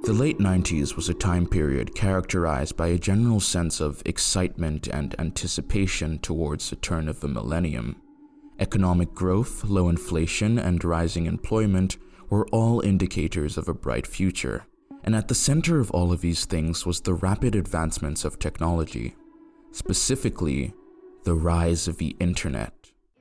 The late 90s was a time period characterized by a general sense of excitement and anticipation towards the turn of the millennium. Economic growth, low inflation, and rising employment were all indicators of a bright future. And at the center of all of these things was the rapid advancements of technology, specifically the rise of the internet.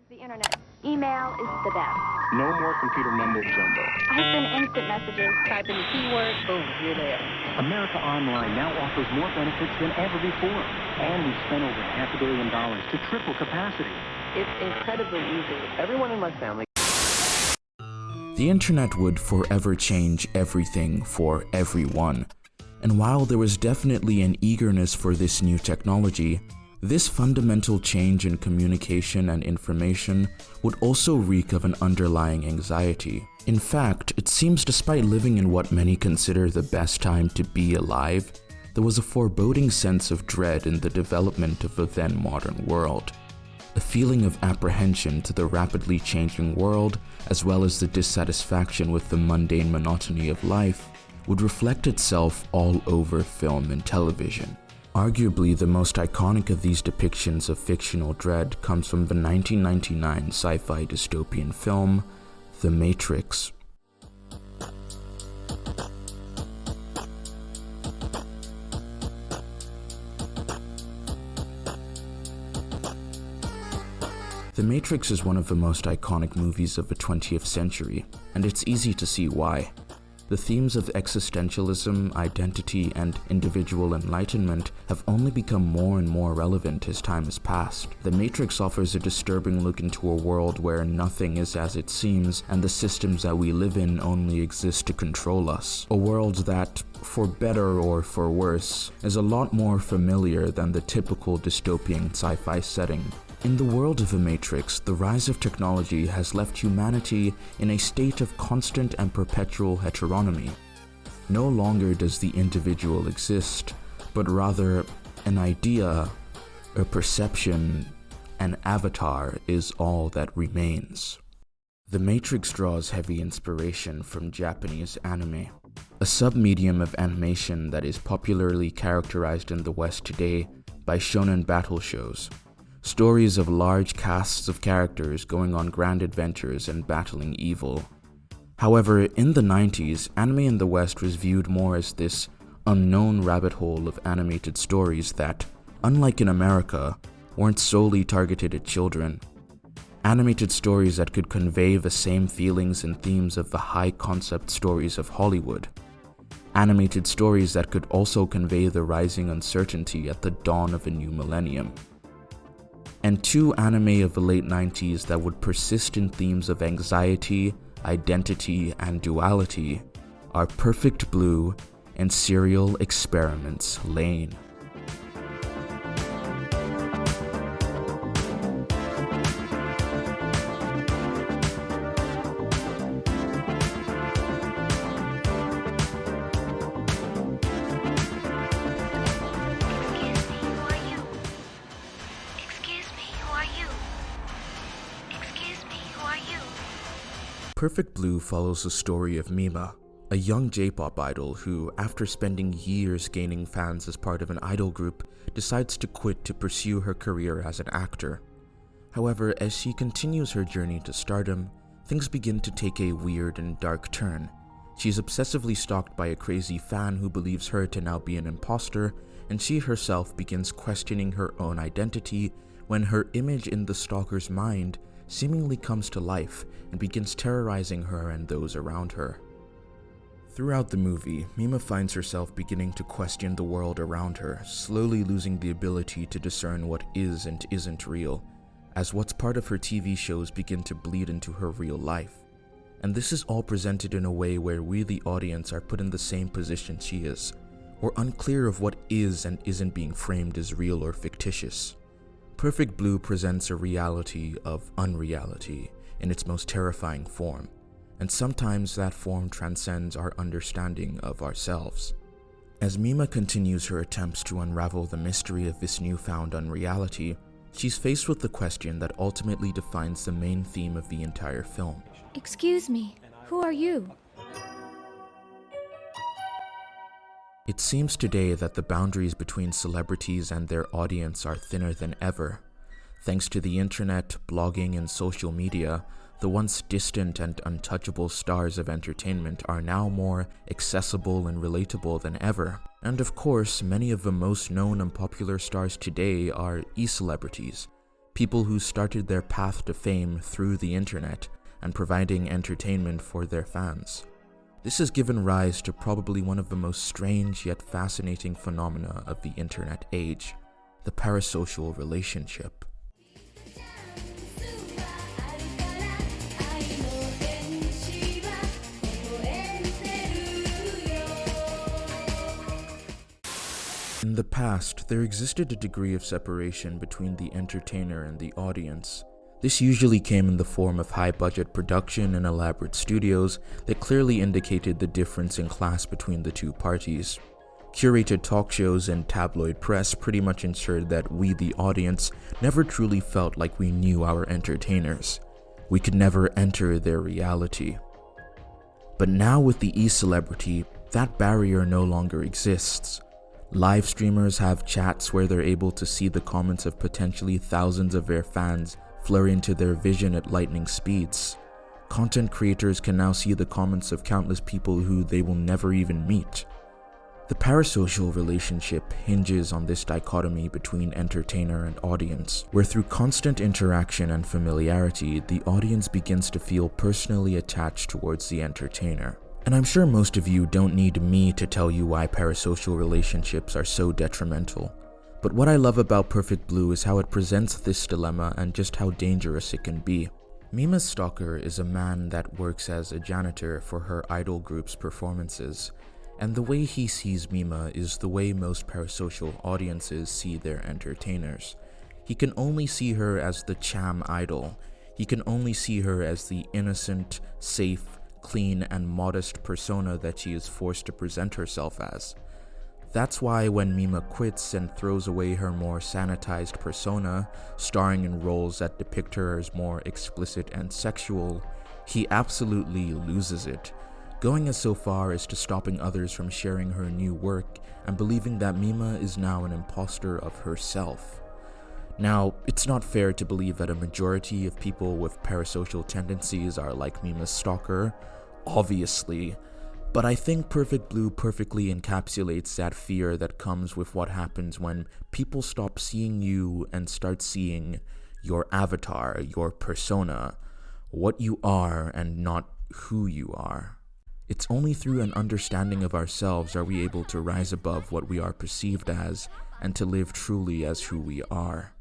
The internet. Email is the best. No more computer mumbo jumbo. I send instant messages. Type in the keyword, boom, you're there. America Online now offers more benefits than ever before. And we've spent over $500 million to triple capacity. It's incredibly easy. Everyone in my family. The internet would forever change everything for everyone. And while there was definitely an eagerness for this new technology, this fundamental change in communication and information would also reek of an underlying anxiety. In fact, it seems despite living in what many consider the best time to be alive, there was a foreboding sense of dread in the development of the then modern world. A feeling of apprehension to the rapidly changing world, as well as the dissatisfaction with the mundane monotony of life, would reflect itself all over film and television. Arguably, the most iconic of these depictions of fictional dread comes from the 1999 sci-fi dystopian film, The Matrix. The Matrix is one of the most iconic movies of the 20th century, and it's easy to see why. The themes of existentialism, identity, and individual enlightenment have only become more and more relevant as time has passed. The Matrix offers a disturbing look into a world where nothing is as it seems, and the systems that we live in only exist to control us. A world that, for better or for worse, is a lot more familiar than the typical dystopian sci-fi setting. In the world of The Matrix, the rise of technology has left humanity in a state of constant and perpetual heteronomy. No longer does the individual exist, but rather an idea, a perception, an avatar is all that remains. The Matrix draws heavy inspiration from Japanese anime, a submedium of animation that is popularly characterized in the West today by shonen battle shows. Stories of large casts of characters going on grand adventures and battling evil. However, in the 90s, anime in the West was viewed more as this unknown rabbit hole of animated stories that, unlike in America, weren't solely targeted at children. Animated stories that could convey the same feelings and themes of the high-concept stories of Hollywood. Animated stories that could also convey the rising uncertainty at the dawn of a new millennium. And two anime of the late 90s that would persist in themes of anxiety, identity, and duality are Perfect Blue and Serial Experiments Lain. Perfect Blue follows the story of Mima, a young J-pop idol who, after spending years gaining fans as part of an idol group, decides to quit to pursue her career as an actor. However, as she continues her journey to stardom, things begin to take a weird and dark turn. She's obsessively stalked by a crazy fan who believes her to now be an imposter, and she herself begins questioning her own identity when her image in the stalker's mind seemingly comes to life and begins terrorizing her and those around her. Throughout the movie, Mima finds herself beginning to question the world around her, slowly losing the ability to discern what is and isn't real, as what's part of her TV shows begin to bleed into her real life. And this is all presented in a way where we, the audience, are put in the same position she is. We're unclear of what is and isn't being framed as real or fictitious. Perfect Blue presents a reality of unreality in its most terrifying form, and sometimes that form transcends our understanding of ourselves. As Mima continues her attempts to unravel the mystery of this newfound unreality, she's faced with the question that ultimately defines the main theme of the entire film. Excuse me, who are you? It seems today that the boundaries between celebrities and their audience are thinner than ever. Thanks to the internet, blogging, and social media, the once distant and untouchable stars of entertainment are now more accessible and relatable than ever. And of course, many of the most known and popular stars today are e-celebrities, people who started their path to fame through the internet and providing entertainment for their fans. This has given rise to probably one of the most strange yet fascinating phenomena of the internet age, the parasocial relationship. In the past, there existed a degree of separation between the entertainer and the audience. This usually came in the form of high-budget production and elaborate studios that clearly indicated the difference in class between the two parties. Curated talk shows and tabloid press pretty much ensured that we, the audience, never truly felt like we knew our entertainers. We could never enter their reality. But now with the e-celebrity, that barrier no longer exists. Live streamers have chats where they're able to see the comments of potentially thousands of their fans flare into their vision at lightning speeds. Content creators can now see the comments of countless people who they will never even meet. The parasocial relationship hinges on this dichotomy between entertainer and audience, where through constant interaction and familiarity, the audience begins to feel personally attached towards the entertainer. And I'm sure most of you don't need me to tell you why parasocial relationships are so detrimental. But what I love about Perfect Blue is how it presents this dilemma and just how dangerous it can be. Mima's stalker is a man that works as a janitor for her idol group's performances, and the way he sees Mima is the way most parasocial audiences see their entertainers. He can only see her as the cham idol. He can only see her as the innocent, safe, clean, and modest persona that she is forced to present herself as. That's why when Mima quits and throws away her more sanitized persona, starring in roles that depict her as more explicit and sexual, he absolutely loses it, going as so far as to stopping others from sharing her new work and believing that Mima is now an imposter of herself. Now, it's not fair to believe that a majority of people with parasocial tendencies are like Mima's stalker, obviously, but I think Perfect Blue perfectly encapsulates that fear that comes with what happens when people stop seeing you and start seeing your avatar, your persona, what you are and not who you are. It's only through an understanding of ourselves are we able to rise above what we are perceived as and to live truly as who we are.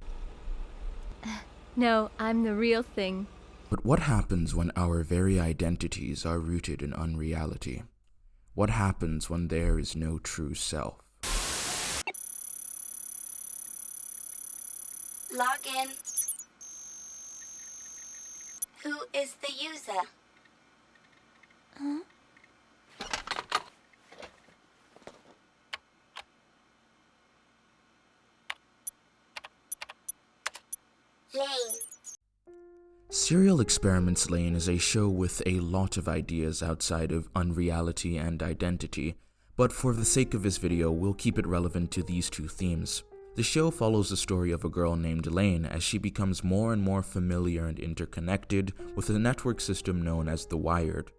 No, I'm the real thing. But what happens when our very identities are rooted in unreality? What happens when there is no true self? Log in. Who is the user? Huh? Lain. Serial Experiments Lain is a show with a lot of ideas outside of unreality and identity, but for the sake of this video, we'll keep it relevant to these two themes. The show follows the story of a girl named Lain as she becomes more and more familiar and interconnected with a network system known as The Wired.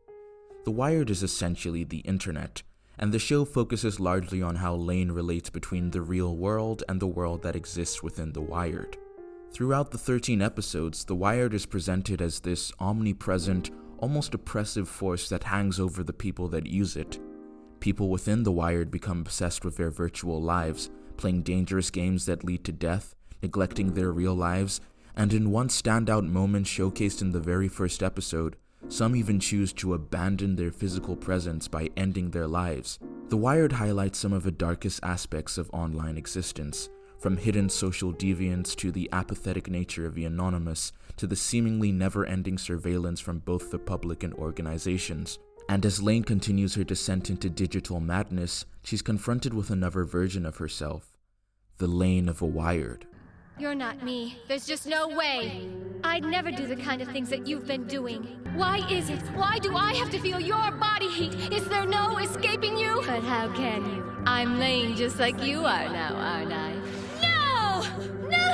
The Wired is essentially the internet, and the show focuses largely on how Lain relates between the real world and the world that exists within The Wired. Throughout the 13 episodes, The Wired is presented as this omnipresent, almost oppressive force that hangs over the people that use it. People within The Wired become obsessed with their virtual lives, playing dangerous games that lead to death, neglecting their real lives, and in one standout moment showcased in the very first episode, some even choose to abandon their physical presence by ending their lives. The Wired highlights some of the darkest aspects of online existence, from hidden social deviance to the apathetic nature of the anonymous, to the seemingly never-ending surveillance from both the public and organizations. And as Lain continues her descent into digital madness, she's confronted with another version of herself, the Lain of a Wired. You're not me. There's just no way. I'd never do the kind of things that you've been doing. Why is it? Why do I have to feel your body heat? Is there no escaping you? But how can you? I'm Lain just like you are now, aren't I? No! No!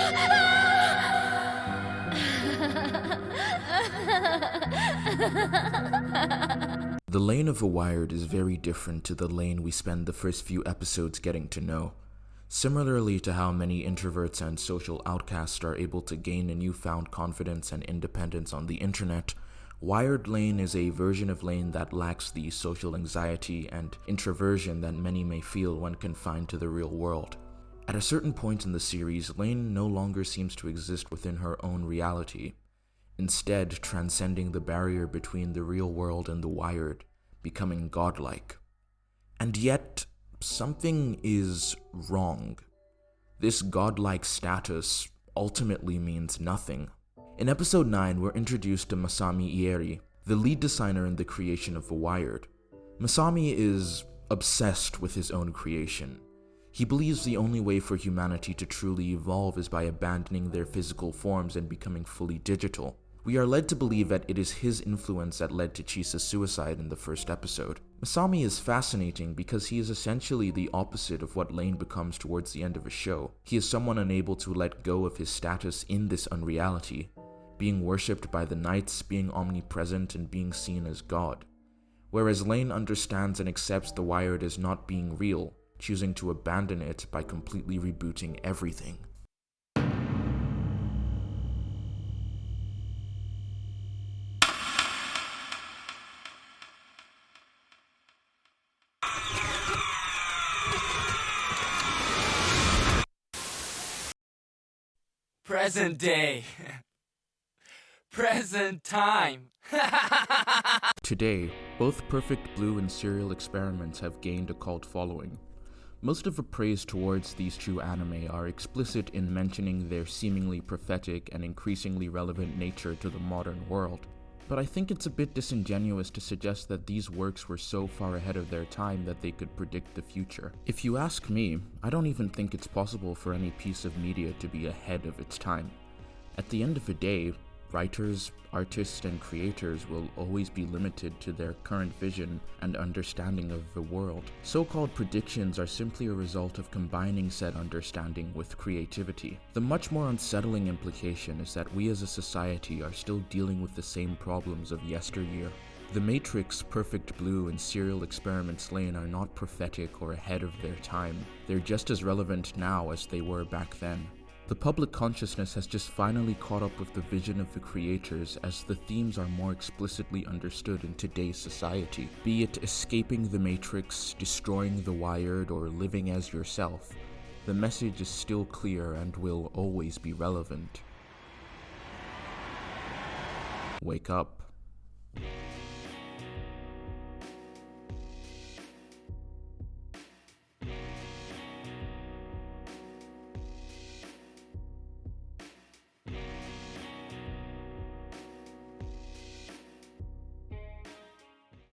The Lain of The Wired is very different to the Lain we spend the first few episodes getting to know. Similarly to how many introverts and social outcasts are able to gain a newfound confidence and independence on the internet, Wired Lain is a version of Lain that lacks the social anxiety and introversion that many may feel when confined to the real world. At a certain point in the series, Lain no longer seems to exist within her own reality, instead transcending the barrier between the real world and the wired, becoming godlike. And yet, something is wrong. This godlike status ultimately means nothing. In episode 9, we're introduced to Masami Ieri, the lead designer in the creation of The Wired. Masami is obsessed with his own creation. He believes the only way for humanity to truly evolve is by abandoning their physical forms and becoming fully digital. We are led to believe that it is his influence that led to Chisa's suicide in the first episode. Masami is fascinating because he is essentially the opposite of what Lain becomes towards the end of the show. He is someone unable to let go of his status in this unreality, being worshipped by the knights, being omnipresent, and being seen as God. Whereas Lain understands and accepts the wired as not being real, choosing to abandon it by completely rebooting everything. Present day. Present time. Today, both Perfect Blue and Serial Experiments have gained a cult following. Most of the praise towards these two anime are explicit in mentioning their seemingly prophetic and increasingly relevant nature to the modern world. But I think it's a bit disingenuous to suggest that these works were so far ahead of their time that they could predict the future. If you ask me, I don't even think it's possible for any piece of media to be ahead of its time. At the end of the day, writers, artists, and creators will always be limited to their current vision and understanding of the world. So-called predictions are simply a result of combining said understanding with creativity. The much more unsettling implication is that we as a society are still dealing with the same problems of yesteryear. The Matrix, Perfect Blue, and Serial Experiments Lain are not prophetic or ahead of their time. They're just as relevant now as they were back then. The public consciousness has just finally caught up with the vision of the creators as the themes are more explicitly understood in today's society. Be it escaping the Matrix, destroying the wired, or living as yourself, the message is still clear and will always be relevant. Wake up.